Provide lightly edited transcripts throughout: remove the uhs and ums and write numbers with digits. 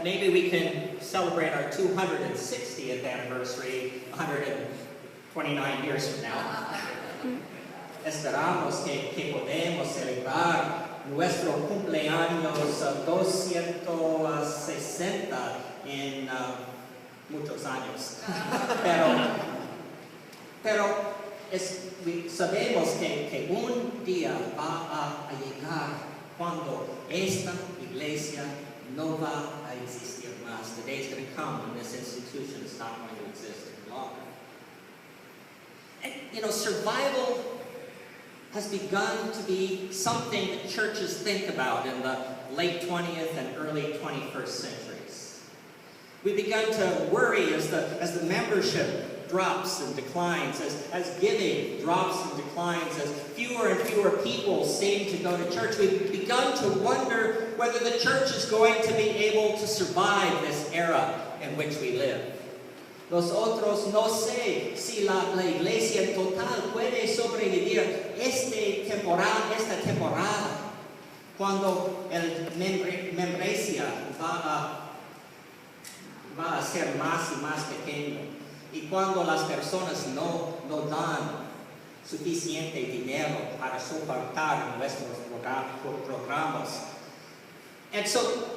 that maybe we can celebrate our 260th anniversary 129 years from now. Esperamos que podemos celebrar nuestro cumpleaños 260 en muchos años. Pero sabemos que un día va a llegar cuando esta iglesia no va a existir más. The day is going to come when this institution is not going to exist any longer. And, survival has begun to be something that churches think about in the late 20th and early 21st centuries. We've begun to worry as the membership drops and declines, as giving drops and declines, as fewer and fewer people seem to go to church. We've begun to wonder whether the church is going to be able to survive this era in which we live. Nosotros no sé si la iglesia en total puede sobrevivir esta temporada cuando el membresía va a ser más y más pequeño y cuando las personas no dan suficiente dinero para soportar nuestros programas. And so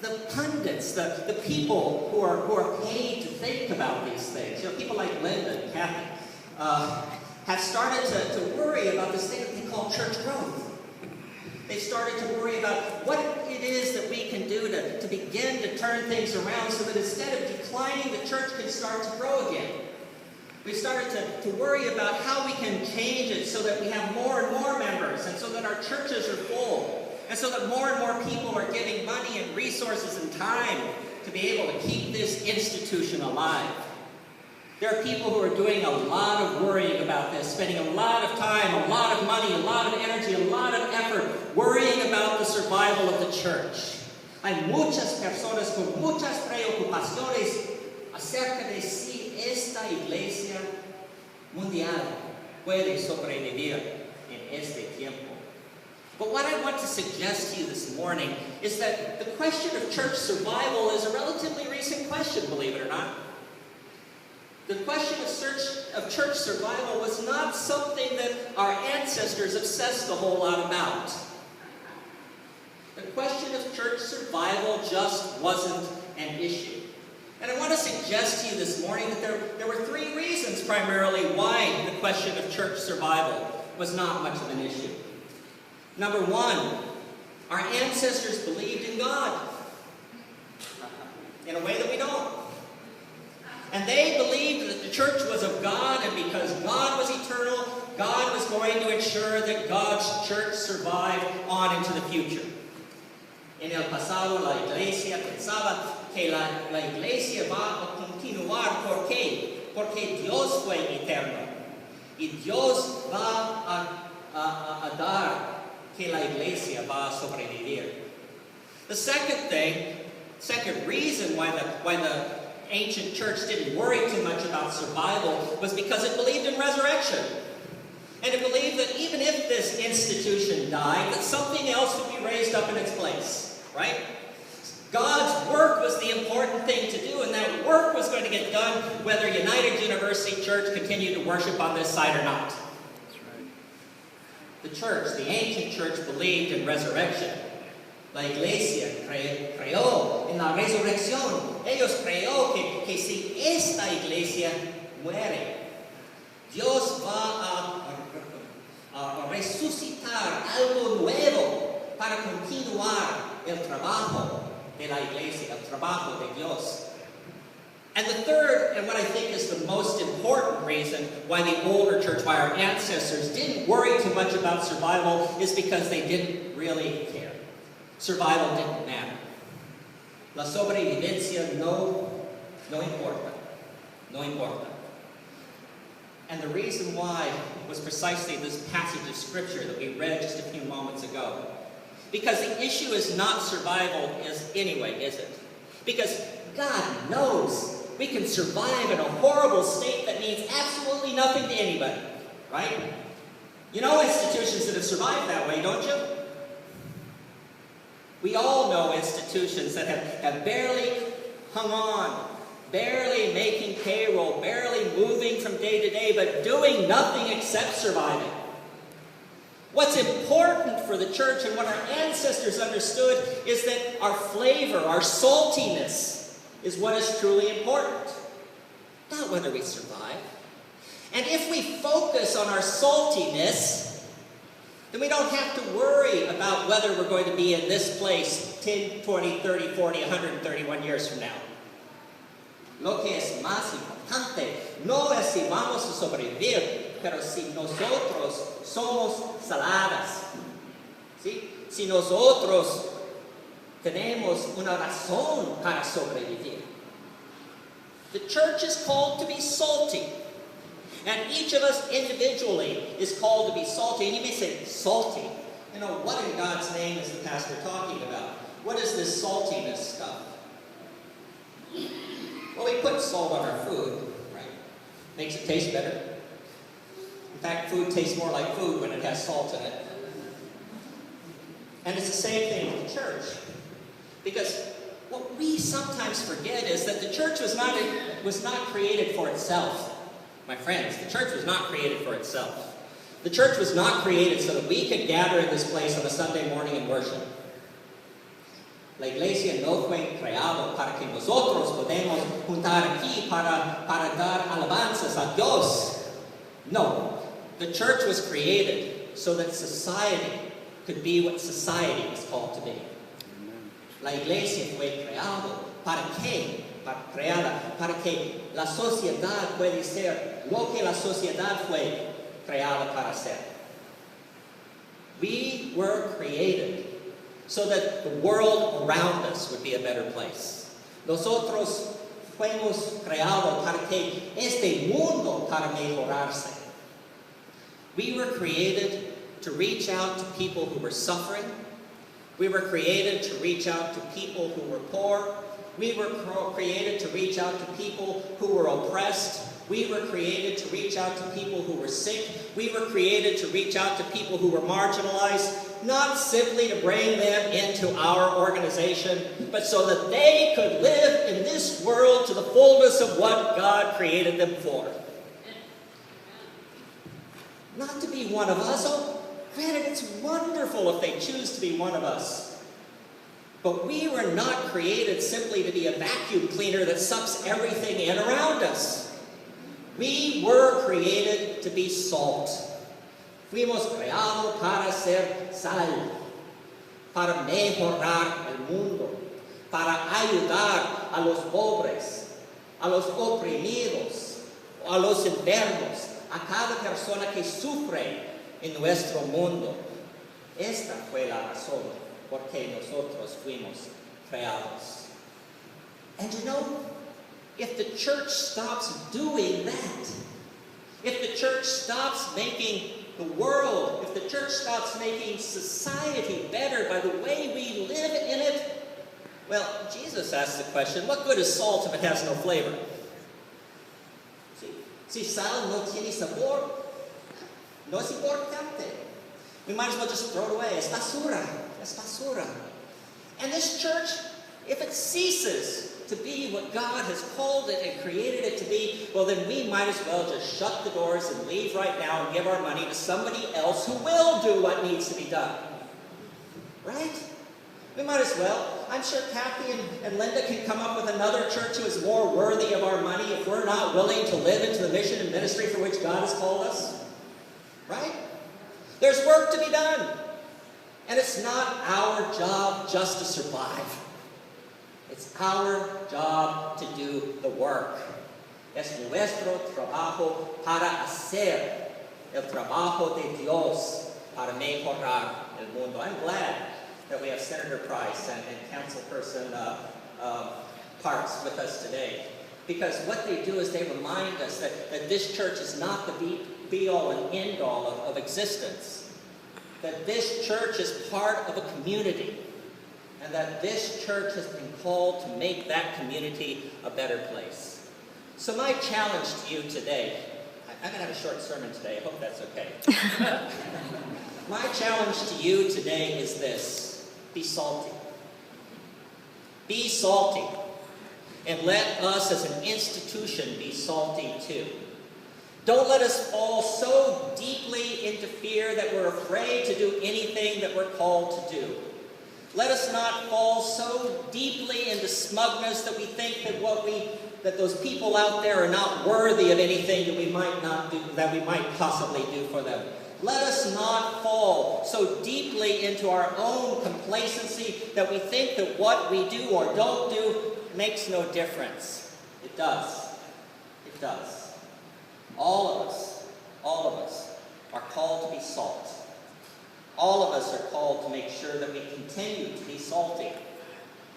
the pundits, the people who are paid to think about these things, people like Linda and Kathy, have started to worry about this thing that they call church growth. They started to worry about what it is that we can do to begin to turn things around so that instead of declining, the church can start to grow again. We started to worry about how we can change it so that we have more and more members and so that our churches are full. And so that more and more people are giving money and resources and time to be able to keep this institution alive. There are people who are doing a lot of worrying about this, spending a lot of time, a lot of money, a lot of energy, a lot of effort worrying about the survival of the church. Hay muchas personas con muchas preocupaciones acerca de si esta iglesia mundial puede sobrevivir en este tiempo. But what I want to suggest to you this morning is that the question of church survival is a relatively recent question, believe it or not. The question of church survival was not something that our ancestors obsessed a whole lot about. The question of church survival just wasn't an issue. And I want to suggest to you this morning that there were three reasons primarily why the question of church survival was not much of an issue. Number one, our ancestors believed in God in a way that we don't. And they believed that the church was of God, and because God was eternal, God was going to ensure that God's church survived on into the future. En el pasado, la iglesia pensaba que la iglesia va a continuar. ¿Por qué? Porque Dios fue eterno. Y Dios va a dar que la iglesia va a sobrevivir. The second reason why the ancient church didn't worry too much about survival was because it believed in resurrection. And it believed that even if this institution died, that something else would be raised up in its place, right? God's work was the important thing to do, and that work was going to get done whether United University Church continued to worship on this site or not. The church, the ancient church, believed in resurrection. La iglesia creyó en la resurrección. Ellos creyó que si esta iglesia muere, Dios va a resucitar algo nuevo para continuar el trabajo de la iglesia, el trabajo de Dios. And the third, and what I think is the most important reason why the older church, why our ancestors didn't worry too much about survival, is because they didn't really care. Survival didn't matter. La sobrevivencia no importa. No importa. And the reason why was precisely this passage of Scripture that we read just a few moments ago. Because the issue is not survival anyway, is it? Because God knows we can survive in a horrible state that means absolutely nothing to anybody, right? You know institutions that have survived that way, don't you? We all know institutions that have barely hung on, barely making payroll, barely moving from day to day, but doing nothing except surviving. What's important for the church and what our ancestors understood is that our flavor, our saltiness, is what is truly important, not whether we survive. And if we focus on our saltiness, then we don't have to worry about whether we're going to be in this place 10, 20, 30, 40, 131 years from now. Lo que es más importante no es si vamos a sobrevivir, pero si nosotros somos saladas. ¿Sí? Si nosotros tenemos una razón para sobrevivir. The church is called to be salty. And each of us individually is called to be salty. And you may say, salty? You know, what in God's name is the pastor talking about? What is this saltiness stuff? Well, we put salt on our food, right? Makes it taste better. In fact, food tastes more like food when it has salt in it. And it's the same thing with the church. Because what we sometimes forget is that the church was not created for itself. My friends, the church was not created for itself. The church was not created so that we could gather in this place on a Sunday morning and worship. La iglesia no fue creado para que nosotros podamos juntar aquí para dar alabanzas a Dios. No, the church was created so that society could be what society was called to be. La iglesia fue creado para qué? Para que la sociedad puede ser lo que la sociedad fue creada para ser. We were created so that the world around us would be a better place. Nosotros fuimos creados para que este mundo para mejorarse. We were created to reach out to people who were suffering. We were created to reach out to people who were poor. We were created to reach out to people who were oppressed. We were created to reach out to people who were sick. We were created to reach out to people who were marginalized, not simply to bring them into our organization, but so that they could live in this world to the fullness of what God created them for. Not to be one of us. Oh, granted, it's wonderful if they choose to be one of us. But we were not created simply to be a vacuum cleaner that sucks everything in around us. We were created to be salt. Fuimos creados para ser sal, para mejorar el mundo, para ayudar a los pobres, a los oprimidos, a los enfermos, a cada persona que sufre en nuestro mundo. Esta fue la razón por que nosotros fuimos creados. And you know, if the church stops doing that, if the church stops making the world, if the church stops making society better by the way we live in it, well, Jesus asked the question, what good is salt if it has no flavor? Si sal no tiene sabor, no es importante. We might as well just throw it away. Es basura. Es basura. And this church, if it ceases to be what God has called it and created it to be, well, then we might as well just shut the doors and leave right now and give our money to somebody else who will do what needs to be done. Right? We might as well. I'm sure Kathy and Linda can come up with another church who is more worthy of our money if we're not willing to live into the mission and ministry for which God has called us. Right? There's work to be done. And it's not our job just to survive. It's our job to do the work. Es nuestro trabajo para hacer el trabajo de Dios para mejorar el mundo. I'm glad that we have Senator Price and Councilperson Parks with us today. Because what they do is they remind us that this church is not the be-all and end-all of existence. That this church is part of a community. And that this church has been called to make that community a better place. So my challenge to you today, I'm going to have a short sermon today, I hope that's okay. My challenge to you today is this: be salty. Be salty. And let us as an institution be salty too. Don't let us fall so deeply into fear that we're afraid to do anything that we're called to do. Let us not fall so deeply into smugness that we think that those people out there are not worthy of anything that we might not do, that we might possibly do for them. Let us not fall so deeply into our own complacency that we think that what we do or don't do makes no difference. It does. It does. All of us are called to be salt. All of us are called to make sure that we continue to be salty.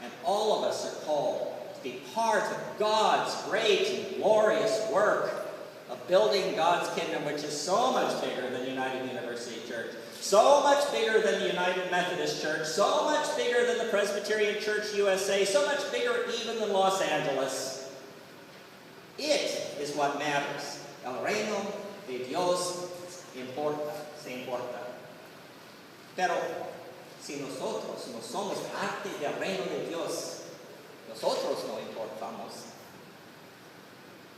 And all of us are called to be part of God's great and glorious work of building God's kingdom, which is so much bigger than United University Church, so much bigger than the United Methodist Church, so much bigger than the Presbyterian Church USA, so much bigger even than Los Angeles. It is what matters. El reino de Dios se importa. Pero si nosotros no somos parte del reino de Dios, nosotros no importamos.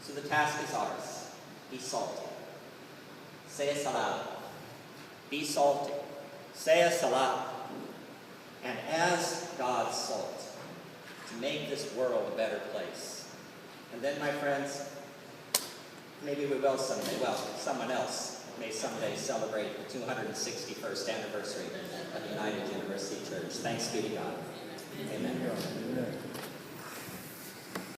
So the task is ours. Be salty. Sea salado. Be salty. Sea salado. And as God's salt, to make this world a better place. And then, my friends, maybe we will someday. Well, someone else may someday celebrate the 261st anniversary of United University Church. Thanks be to God. Amen.